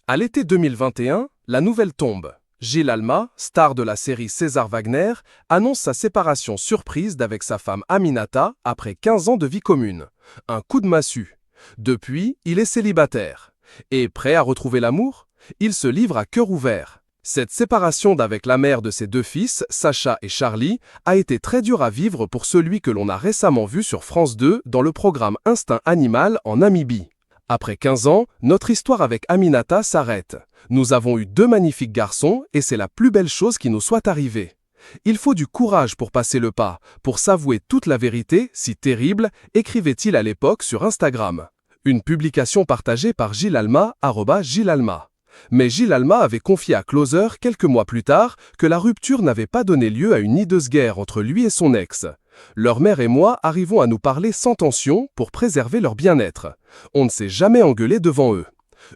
À l'été 2021, la nouvelle tombe. Gilles Alma, star de la série César Wagner, annonce sa séparation surprise d'avec sa femme Aminata après 15 ans de vie commune. Un coup de massue. Depuis, il est célibataire. Et prêt à retrouver l'amour? Il se livre à cœur ouvert. Cette séparation d'avec la mère de ses deux fils, Sacha et Charlie, a été très dure à vivre pour celui que l'on a récemment vu sur France 2 dans le programme Instinct Animal en Namibie. Après 15 ans, notre histoire avec Aminata s'arrête. Nous avons eu deux magnifiques garçons et c'est la plus belle chose qui nous soit arrivée. Il faut du courage pour passer le pas, pour s'avouer toute la vérité, si terrible, écrivait-il à l'époque sur Instagram. Une publication partagée par Gilles Alma, @Gilles Alma. Mais Gilles Alma avait confié à Closer quelques mois plus tard que la rupture n'avait pas donné lieu à une hideuse guerre entre lui et son ex. Leur mère et moi arrivons à nous parler sans tension pour préserver leur bien-être. On ne s'est jamais engueulé devant eux.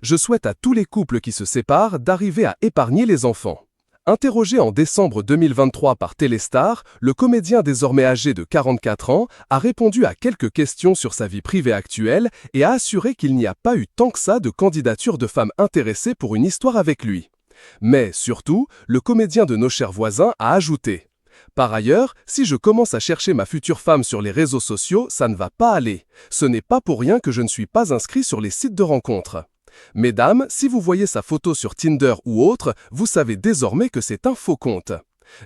Je souhaite à tous les couples qui se séparent d'arriver à épargner les enfants. Interrogé en décembre 2023 par Téléstar, le comédien désormais âgé de 44 ans a répondu à quelques questions sur sa vie privée actuelle et a assuré qu'il n'y a pas eu tant que ça de candidatures de femmes intéressées pour une histoire avec lui. Mais surtout, le comédien de Nos chers voisins a ajouté « Par ailleurs, si je commence à chercher ma future femme sur les réseaux sociaux, ça ne va pas aller. Ce n'est pas pour rien que je ne suis pas inscrit sur les sites de rencontres. » Mesdames, si vous voyez sa photo sur Tinder ou autre, vous savez désormais que c'est un faux compte.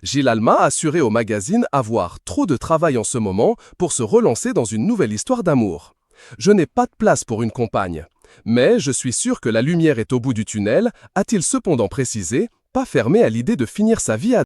Gilles Alma a assuré au magazine avoir trop de travail en ce moment pour se relancer dans une nouvelle histoire d'amour. Je n'ai pas de place pour une compagne. Mais je suis sûr que la lumière est au bout du tunnel, a-t-il cependant précisé, pas fermé à l'idée de finir sa vie à